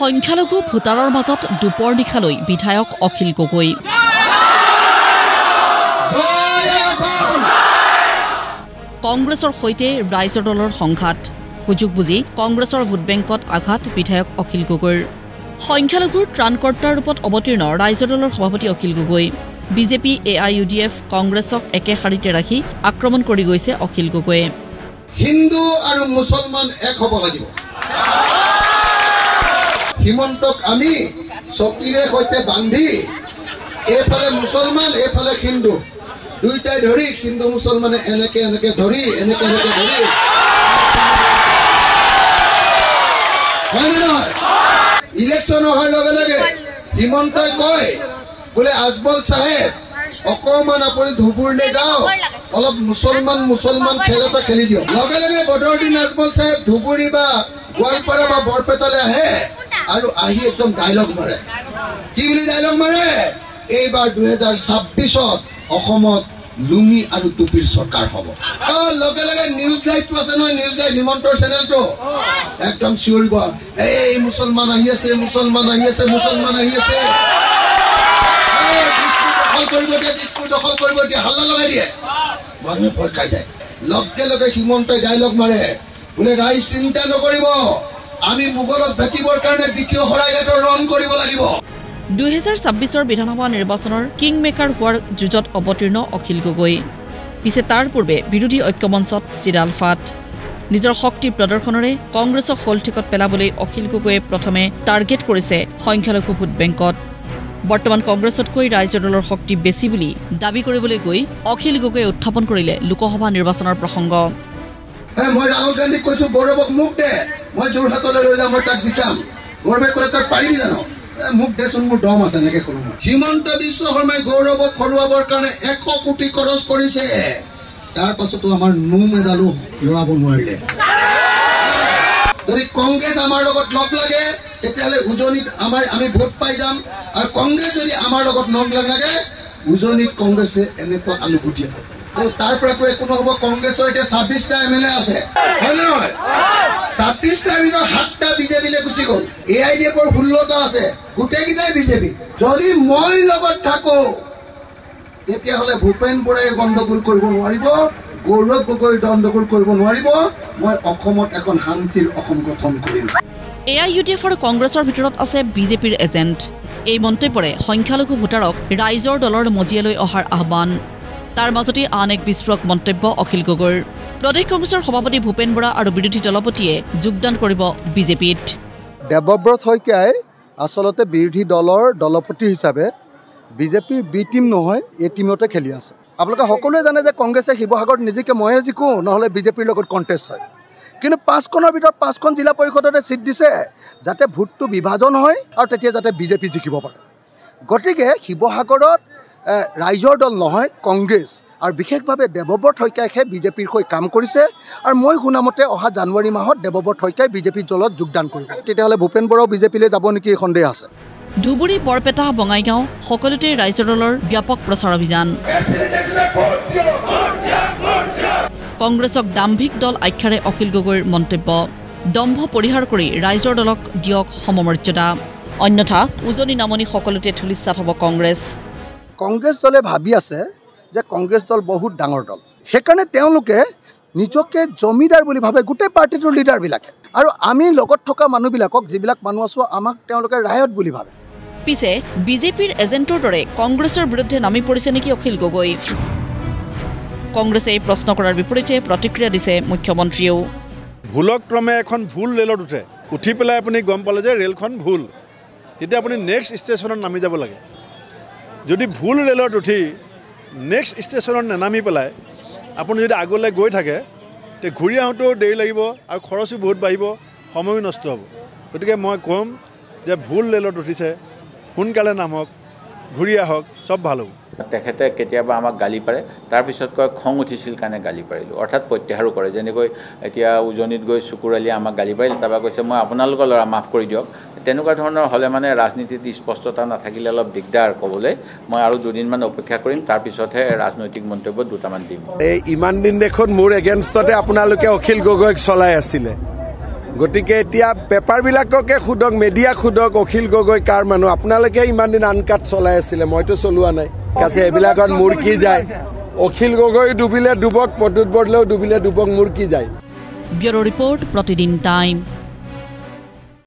সংখ্যালঘু ভোটাৰৰ মাজত দুপৰ নিশালৈ বিধায়ক অখিল গগৈ কংগ্ৰেছৰ সৈতে ৰাইজৰ দলৰ সংঘাত সুযোগ বুজি কংগ্ৰেছৰ ভোট বেংকত আঘাত বিধায়ক অখিল গগৈৰ সংখ্যালঘুৰ ত্ৰাণকৰ্তাৰ ৰূপত অৱতীৰ্ণ ৰাইজৰ দলৰ সভাপতি অখিল গগৈ বিজেপি AIUDF কংগ্ৰেছক একে শাৰীতে ৰাখি আক্ৰমণ কৰি গৈছে অখিল গগৈয়ে হিন্দু আৰু মুছলমান এক হ'ব লাগিব হিমন্তক আমি চকীৰে সৈতে বান্ধি এফালে মুছলমান এফালে হিন্দু দুইটাই ধৰি হিন্দু মুছলমানে এনেকে ধৰি হয় নহয় ইলেকশ্যন হোৱাৰ লগে লগে হিমন্তই কয় বোলে আজমল চাহেব অকমান আপুনি ধুবুৰলৈ যাওক অলপ মুছলমান খেল এটা খেলি দিয়ক লগে লগে বদৰুদ্দিন আজমল চাহেব ধুবুৰী বা গোৱালপাৰা বা বৰপেটালৈ আহে আৰু আহি একদম ডাইলগ মাৰে কি বুলি ডাইলগ মাৰে এইবাৰ 2026ত অসমত লুঙি আৰু টুপিৰ চৰকাৰ হ'ব লগে লগে নিউজ লাইভটো আছে নহয় নিউজ লাইভ হিমন্তৰ চেনেলটো একদম চিঞৰিব এই মুছলমান আহি আছে দখল কৰিব দিয়ে হাল্লা লগাই দিয়ে মানুহে ভয় খাই যায় লগে লগে হিমন্তই ডাইলগ মাৰে বোলে ৰাইজ চিন্তা নকৰিব আমি মোগলক ভেটিবৰ কাৰণে দ্বিতীয় শৰাইঘাটৰ ৰণ কৰিব লাগিব 2026ৰ বিধানসভা নিৰ্বাচনৰ কিং মেকাৰ হোৱাৰ যুঁজত অৱতীৰ্ণ অখিল গগৈ পিছে তাৰ পূৰ্বে বিৰোধী ঐক্যমঞ্চত চিৰাল ফাট নিজৰ শক্তি প্ৰদৰ্শনেৰে কংগ্ৰেছক হলঠিকত পেলাবলৈ অখিল গগৈয়ে প্ৰথমে টাৰ্গেট কৰিছে সংখ্যালঘু ভোট বেংকত বৰ্তমান কংগ্ৰেছতকৈ ৰাইজৰ দলৰ শক্তি বেছি বুলি দাবী কৰিবলৈ গৈ অখিল গগৈয়ে উত্থাপন কৰিলে লোকসভা নিৰ্বাচনৰ প্ৰসংগ মই ৰাহুল গান্ধীক কৈছো গৌৰৱক মোক দে মই যোৰহাটলৈ লৈ যাম মই তাক জিকাম গৌৰৱে ক'লে তই পাৰিবি জানো মোক দেচোন মোৰ দম আছে এনেকে কলো মই হিমন্ত বিশ্ব শৰ্মাই গৌৰৱক হৰুৱাবৰ কাৰণে 100 কোটি খৰচ কৰিছে তাৰ পাছতো আমাৰ নোম এডালো লৰাব নোৱাৰিলে যদি কংগ্ৰেছ আমাৰ লগত লগ লাগে তেতিয়াহ'লে উজনিত আমি ভোট পাই যাম আৰু কংগ্ৰেছ যদি আমাৰ লগত লগ লাগে উজনিত কংগ্ৰেছে এনেকুৱা আলু গুটি তাৰ পৰাতো একো নহ'ব কংগ্ৰেছৰ এতিয়া 26টা MLA আছে হয় নে নহয় 26টাৰ ভিতৰত 7টা বিজেপিলৈ গুচি গ'ল AIDFৰ 16টা আছে গোটেইকেইটাই বিজেপি যদি মই লগত থাকো তেতিয়াহ'লে ভূপেন বৰাই গণ্ডগোল কৰিব নোৱাৰিব গৌৰৱ গগৈ গণ্ডগোল কৰিব নোৱাৰিব মই অসমত এখন শান্তিৰ অসম গঠন কৰিম AIUDF আৰু কংগ্ৰেছৰ ভিতৰত আছে বিজেপিৰ এজেণ্ট এই মন্তব্যৰে সংখ্যালঘু ভোটাৰক ৰাইজৰ দলৰ মজিয়ালৈ অহাৰ আহ্বান তাৰ মাজতে আন এক বিস্ফোৰক মন্তব্য অখিল গগৈৰ প্ৰদেশ কংগ্ৰেছৰ সভাপতি ভূপেন বৰা আৰু বিৰোধী দলপতিয়ে যোগদান কৰিব বিজেপিত দেৱব্ৰত শইকীয়াই আচলতে বিৰোধী দলৰ দলপতি হিচাপে বিজেপিৰ বি টিম নহয় এ টিমতে খেলি আছে আপোনালোকে সকলোৱে জানে যে কংগ্ৰেছে শিৱসাগৰত নিজকে ময়ে জিকো নহ'লে বিজেপিৰ লগত কণ্টেষ্ট হয় কিন্তু 5খনৰ ভিতৰত 5খন জিলা পৰিষদতে চিট দিছে যাতে ভোটটো বিভাজন হয় আৰু তেতিয়া যাতে বিজেপি জিকিব পাৰে গতিকে শিৱসাগৰত ৰাইজৰ দল নহয় কংগ্ৰেছ আৰু বিশেষভাৱে দেৱব্ৰত শইকীয়াইহে বিজেপিৰ হৈ কাম কৰিছে আৰু মই শুনামতে অহা জানুৱাৰী মাহত দেৱব্ৰত শইকীয়াই বিজেপিৰ দলত যোগদান কৰিব তেতিয়াহ'লে ভূপেন বৰাও বিজেপিলৈ যাব নেকি সন্দেহ আছে ধুবুৰী বৰপেটা বঙাইগাঁও সকলোতে ৰাইজৰ দলৰ ব্যাপক প্ৰচাৰ অভিযান কংগ্ৰেছক দাম্ভিক দল আখ্যাৰে অখিল গগৈৰ মন্তব্য দম্ভ পৰিহাৰ কৰি ৰাইজৰ দলক দিয়ক সমমৰ্যাদা অন্যথা উজনি নামনি সকলোতে ধূলিসাৎ হ'ব কংগ্ৰেছ দলে ভাবি আছে যে কংগ্ৰেছ দল বহুত ডাঙৰ দল সেইকাৰণে তেওঁলোকে নিজকে জমিদাৰ বুলি ভাবে গোটেই পাৰ্টিটোৰ লিডাৰবিলাকে আৰু আমি লগত থকা মানুহবিলাকক যিবিলাক মানুহ আছো আমাক তেওঁলোকে ৰায়ত বুলি ভাবে পিছে বিজেপিৰ এজেণ্টৰ দৰে কংগ্ৰেছৰ বিৰুদ্ধে নামি পৰিছে নেকি অখিল গগৈ কংগ্ৰেছে এই প্ৰশ্ন কৰাৰ বিপৰীতে প্ৰতিক্ৰিয়া দিছে মুখ্যমন্ত্ৰীয়েও ভুলক্ৰমে এখন ভুল ৰেলত উঠি পেলাই আপুনি গম পালে যে ৰেলখন ভুল তেতিয়া আপুনি নেক্সট ষ্টেচনত নামি যাব লাগে যদি ভুল ৰেলত উঠি নেক্সট ষ্টেচনত নানামি পেলাই আপুনি যদি আগলৈ গৈ থাকে তে ঘূৰি আহোঁতেও দেৰি লাগিব আৰু খৰচো বহুত বাঢ়িব সময়ো নষ্ট হ'ব গতিকে মই ক'ম যে ভুল ৰেলত উঠিছে সোনকালে নামক ঘূৰি আহক চব ভাল হ'ব তেখেতে কেতিয়াবা আমাক গালি পাৰে তাৰপিছত কয় খং উঠিছিল কাৰণে গালি পাৰিলোঁ অৰ্থাৎ প্ৰত্যাহাৰো কৰে যেনেকৈ এতিয়া উজনিত গৈ চুকুৰালীয়ে আমাক গালি পাৰিলে তাৰপৰা কৈছে মই আপোনালোকৰ ল'ৰা মাফ কৰি দিয়ক তেনেকুৱা ধৰণৰ হ'লে মানে ৰাজনীতিত স্পষ্টতা নাথাকিলে অলপ দিগদাৰ ক'বলৈ মই আৰু দুদিনমান অপেক্ষা কৰিম তাৰপিছতহে ৰাজনৈতিক মন্তব্য দুটামান দিম ইমান দিন দেখোন মোৰ এগেইনষ্টতে আপোনালোকে অখিল গগৈক চলাই আছিলে গতিকে এতিয়া পেপাৰবিলাককে সোধক, মেডিয়াক সোধক, অখিল গগৈ কাৰ মানুহ। আপোনালোকে ইমান দিন আনকাট চলাই আছিলে, মইতো চলোৱা নাই। কাছে এইবিলাকত মোৰ কি যায়? অখিল গগৈ ডুবিলে ডুবক, প্ৰদ্যুৎ বৰদলৈও ডুবিলে ডুবক, মোৰ কি যায়? ব্যুৰো ৰিপৰ্ট, প্ৰতিদিন টাইম।